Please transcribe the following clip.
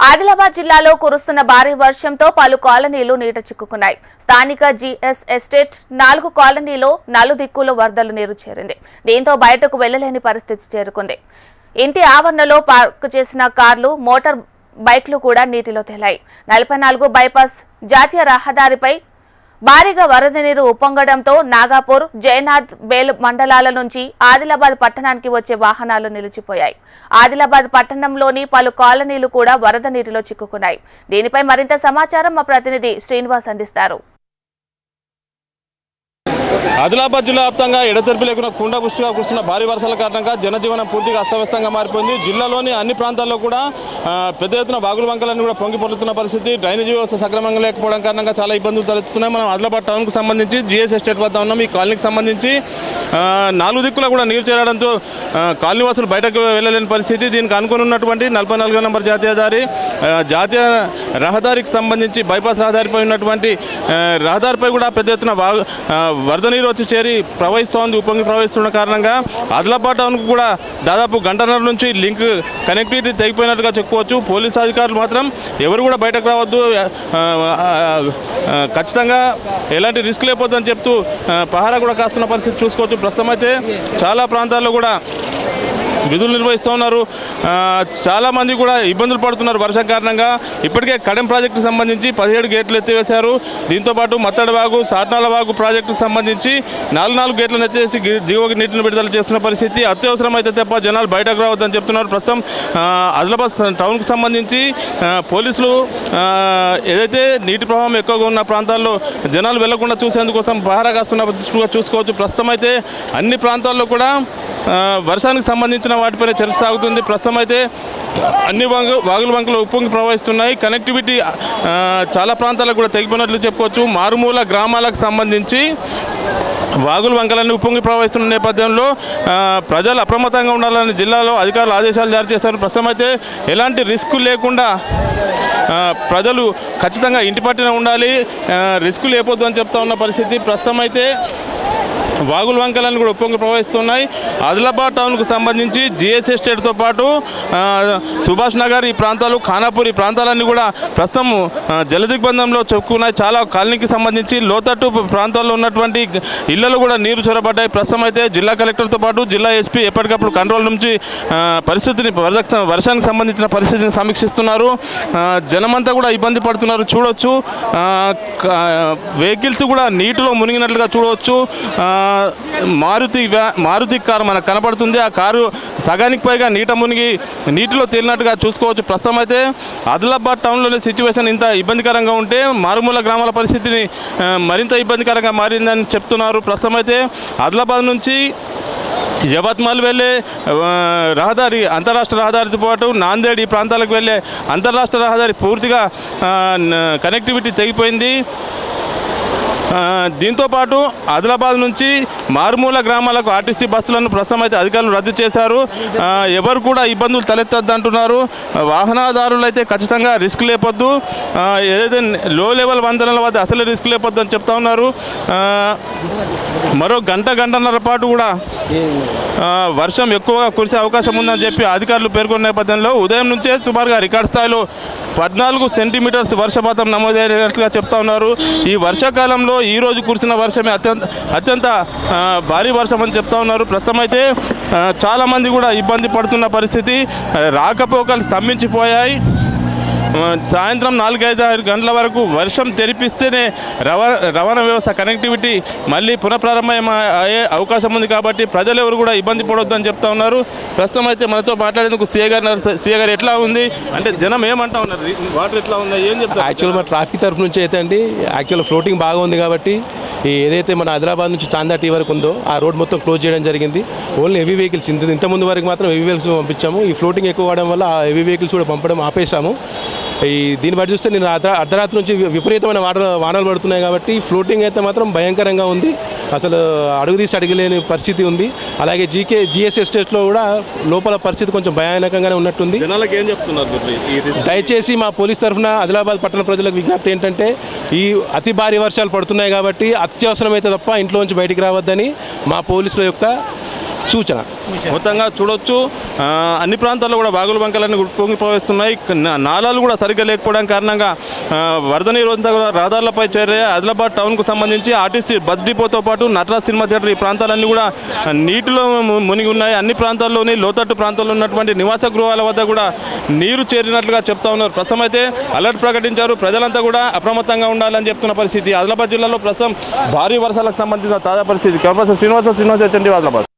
ఆదిలాబాద్ జిల్లాలో కురుస్తున్న భారీ వర్షంతో పలు కాలనీలు నీట చిక్కుకున్నాయి. స్థానిక జీఎస్ ఎస్టేట్ 4 కాలనీలో నలుదిక్కుల వరదలు నీరు చేరింది. దీంతో బయటకు వెళ్లలేని పరిస్థితి చేరుకుంది. ఇంటి ఆవరణలో పార్క్ చేసిన కార్లు, మోటార్ బైక్లు కూడా నీటిలో తేలాయి. 44 బైపాస్ జాతీయ రహదారిపై భారీగా వరద నీరు ఉప్పొంగడంతో నాగాపూర్, జయనాథ్, బేల్ మండలాల నుంచి ఆదిలాబాద్ పట్టణానికి వచ్చే వాహనాలు నిలిచిపోయాయి. ఆదిలాబాద్ పట్టణంలోని పలు కాలనీలు కూడా వరద నీటిలో చిక్కుకున్నాయి. దీనిపై మరింత సమాచారం మా ప్రతినిధి శ్రీనివాస్ అందిస్తారు. ఆదిలాబాద్ జిల్లా వ్యాప్తంగా ఎడతెరిపి లేకుండా కుండపుష్టిగా కురుస్తున్న భారీ వర్షాల కారణంగా జనజీవనం పూర్తిగా అస్తవ్యస్తంగా మారిపోయింది. జిల్లాలోని అన్ని ప్రాంతాల్లో కూడా పెద్ద ఎత్తున వాగుల వంకలన్నీ కూడా పొంగి పొరుతున్న పరిస్థితి. డ్రైనేజీ వ్యవస్థ సక్రమంగా లేకపోవడం కారణంగా చాలా ఇబ్బందులు తలెత్తుతున్నాయి. మనం ఆదిలాబాద్ టౌన్కు సంబంధించి జిఎస్ ఎస్టేట్ వద్ద ఉన్నాం. ఈ కాలనీకి సంబంధించి 4 దిక్కులా కూడా నీరు చేరడంతో కాలనీ వాసులు బయటకు వెళ్ళలేని పరిస్థితి. దీనికి అనుకుని ఉన్నటువంటి 44 నంబర్ జాతీయ రహదారికి సంబంధించి బైపాస్ రహదారిపై ఉన్నటువంటి రహదారిపై కూడా పెద్ద ఎత్తున వరద నీరు వచ్చి చేరి ప్రవహిస్తోంది. ఉప్పొంగి ప్రవహిస్తున్న కారణంగా ఆదిలాబాద్ టౌన్కు కూడా దాదాపు గంటన్నర నుంచి లింక్ కనెక్టివిటీ తెగిపోయినట్టుగా చెప్పుకోవచ్చు. పోలీసు అధికారులు మాత్రం ఎవరు కూడా బయటకు రావద్దు, ఖచ్చితంగా ఎలాంటి రిస్క్ లేకపోద్దని చెప్తూ పహారా కూడా కాస్తున్న పరిస్థితి చూసుకోవచ్చు. ప్రస్తుతం అయితే చాలా ప్రాంతాల్లో కూడా విధులు నిర్వహిస్తూ ఉన్నారు. చాలామంది కూడా ఇబ్బందులు పడుతున్నారు వర్షం కారణంగా. ఇప్పటికే కడెం ప్రాజెక్టుకు సంబంధించి 17 గేట్లు ఎత్తివేశారు. దీంతోపాటు మత్తడి వాగు, సాట్నాల వాగు ప్రాజెక్టుకు సంబంధించి 4 గేట్లను ఎత్తేసి దిగువకి నీటిని విడుదల చేస్తున్న పరిస్థితి. అత్యవసరం అయితే తప్ప జనాలు బయటకు రావద్దని చెప్తున్నారు. ప్రస్తుతం ఆదిలాబాద్ టౌన్కు సంబంధించి పోలీసులు ఏదైతే నీటి ప్రవాహం ఎక్కువగా ఉన్న ప్రాంతాల్లో జనాలు వెళ్లకుండా చూసేందుకోసం పహారా కాస్తున్న చూసుకోవచ్చు. ప్రస్తుతం అయితే అన్ని ప్రాంతాల్లో కూడా వర్షానికి సంబంధించిన వాటిపైన చర్చ సాగుతుంది. ప్రస్తుతం అయితే అన్ని వాగుల వంకలు ఉప్పొంగి ప్రవహిస్తున్నాయి. కనెక్టివిటీ చాలా ప్రాంతాలకు కూడా తెగిపోయినట్లు చెప్పుకోవచ్చు. మారుమూల గ్రామాలకు సంబంధించి వాగుల వంకలన్నీ ఉప్పొంగి ప్రవహిస్తున్న నేపథ్యంలో ప్రజలు అప్రమత్తంగా ఉండాలని జిల్లాలో అధికారులు ఆదేశాలు జారీ చేశారు. ప్రస్తుతం అయితే ఎలాంటి రిస్క్ లేకుండా ప్రజలు ఖచ్చితంగా ఇంటి పట్టున ఉండాలి, రిస్క్ లేకపోద్దు అని చెప్తా ఉన్న పరిస్థితి. ప్రస్తుతం అయితే వాగుల వంకలన్నీ కూడా ఉప్పొంగి ప్రవహిస్తున్నాయి. ఆదిలాబాద్ టౌన్కు సంబంధించి జిఎస్ ఎస్టేట్తో పాటు సుభాష్ నగర్ ఈ ప్రాంతాలు, ఖానాపూర్ ఈ ప్రాంతాలన్నీ కూడా ప్రస్తుతం జలదిగ్బంధంలో చెప్పుకున్నాయి. చాలా కాలనీకి సంబంధించి లోతట్టు ప్రాంతాల్లో ఉన్నటువంటి ఇళ్లలో కూడా నీరు చొరబడ్డాయి. ప్రస్తుతం అయితే జిల్లా కలెక్టర్తో పాటు జిల్లా ఎస్పీ ఎప్పటికప్పుడు కంట్రోల్ నుంచి పరిస్థితిని వర్షానికి సంబంధించిన పరిస్థితిని సమీక్షిస్తున్నారు. జనమంతా కూడా ఇబ్బంది పడుతున్నారు చూడవచ్చు. వెహికల్స్ కూడా నీటిలో మునిగినట్లుగా చూడవచ్చు. మారుతి కారు మనకు కనపడుతుంది. ఆ కారు సగానికి పైగా నీటిలో తేలినట్టుగా చూసుకోవచ్చు. ప్రస్తుతం అయితే ఆదిలాబాద్ టౌన్లోని సిచ్యువేషన్ ఇంత ఇబ్బందికరంగా ఉంటే మారుమూల గ్రామాల పరిస్థితిని మరింత ఇబ్బందికరంగా మారిందని చెప్తున్నారు. ప్రస్తుతం అయితే ఆదిలాబాద్ నుంచి యవత్మల్ వెళ్ళే రహదారి, అంతరాష్ట్ర రహదారితో పాటు నాందేడ్ ఈ ప్రాంతాలకు వెళ్ళే అంతరాష్ట్ర రహదారి పూర్తిగా కనెక్టివిటీ తెగిపోయింది. దీంతోపాటు ఆదిలాబాద్ నుంచి మారుమూల గ్రామాలకు ఆర్టీసీ బస్సులను ప్రస్తుతం అయితే అధికారులు రద్దు చేశారు. ఎవరు కూడా ఇబ్బందులు తలెత్తద్దు అంటున్నారు. వాహనదారులు అయితే ఖచ్చితంగా రిస్క్ లేపొద్దు, ఏదైతే లో లెవెల్ వంతెనల వద్ద అసలు రిస్క్ లేపొద్దు అని చెప్తా ఉన్నారు. మరో గంటన్నర పాటు కూడా వర్షం ఎక్కువగా కురిసే అవకాశం ఉందని చెప్పి అధికారులు పేర్కొన్న నేపథ్యంలో ఉదయం నుంచే సుమారుగా రికార్డు స్థాయిలో 14 సెంటీమీటర్స్ వర్షపాతం నమోదైనట్లుగా చెప్తా ఉన్నారు. ఈ వర్షాకాలంలో ఈరోజు కురిసిన వర్షమే అత్యంత భారీ వర్షం అని చెప్తా ఉన్నారు. ప్రస్తుతం అయితే చాలామంది కూడా ఇబ్బంది పడుతున్న పరిస్థితి. రాకపోకలు స్తంభించిపోయాయి. సాయంత్రం 4-5 గంటల వరకు వర్షం తెరిపిస్తేనే రవాణా వ్యవస్థ కనెక్టివిటీ మళ్ళీ పునఃప్రారంభం అయ్యే అవకాశం ఉంది. కాబట్టి ప్రజలు ఎవరు కూడా ఇబ్బంది పడొద్దని చెప్తా ఉన్నారు. ప్రస్తుతం అయితే మనతో మాట్లాడేందుకు సీఏ గారు ఎట్లా ఉంది అంటే జనం ఏమంటా ఉన్నారు, వాటర్ ఎట్లా ఉన్నాయి, ఏం చెప్తారు? యాక్చువల్ మన ట్రాఫిక్ తరఫు నుంచి అయితే అండి యాక్చువల్ ఫ్లోటింగ్ బాగా ఉంది కాబట్టి ఏదైతే మన ఆదిలాబాద్ నుంచి చాందా టీ వరకు ఉందో ఆ రోడ్ మొత్తం క్లోజ్ చేయడం జరిగింది. ఓన్లీ హెవీ వెహికల్స్ ఇంతకుముందు వరకు మాత్రం హెవీ వెహికల్స్ పంపించాము. ఈ ఫ్లోటింగ్ ఎక్కువ అవడం వల్ల ఆ హెవీ వెహికల్స్ కూడా పంపడం ఆపేశాము. దీన్ని బట్టి చూస్తే నేను అర్ధరాత్రి నుంచి విపరీతమైన వానలు పడుతున్నాయి కాబట్టి ఫ్లోటింగ్ అయితే మాత్రం భయంకరంగా ఉంది. అసలు అడుగు తీసి అడగలేని పరిస్థితి ఉంది. అలాగే జిఎస్ ఎస్టేట్లో కూడా లోపల పరిస్థితి కొంచెం భయానకంగానే ఉన్నట్టుంది. జనాలకు ఏం చెప్తున్నారు? దయచేసి మా పోలీస్ తరఫున ఆదిలాబాద్ పట్టణ ప్రజలకు విజ్ఞప్తి ఏంటంటే ఈ అతి భారీ వర్షాలు పడుతున్నాయి కాబట్టి అత్యవసరమైతే తప్ప ఇంట్లో నుంచి బయటికి రావద్దని మా పోలీసుల యొక్క సూచన. మొత్తంగా చూడొచ్చు అన్ని ప్రాంతాల్లో కూడా వాగులు వంకలన్నీ పొంగి ప్రవేశిస్తున్నాయి. నాలాలు కూడా సరిగ్గా లేకపోవడం కారణంగా వరద నీరు అంతా కూడా రహదారులపై చేరే ఆదిలాబాద్ టౌన్కు సంబంధించి ఆర్టీసీ బస్ డిపోతో పాటు నటరాజ్ సినిమా థియేటర్ ఈ ప్రాంతాలన్నీ కూడా నీటిలో మునిగి ఉన్నాయి. అన్ని ప్రాంతాల్లోని లోతట్టు ప్రాంతాల్లో ఉన్నటువంటి నివాస గృహాల వద్ద కూడా నీరు చేరినట్లుగా చెప్తా ఉన్నారు. ప్రస్తుతం అయితే అలర్ట్ ప్రకటించారు. ప్రజలంతా కూడా అప్రమత్తంగా ఉండాలని చెప్తున్న పరిస్థితి. ఆదిలాబాద్ జిల్లాలో ప్రస్తుతం భారీ వర్షాలకు సంబంధించిన తాజా పరిస్థితి. శ్రీనివాస ఆదిలాబాద్.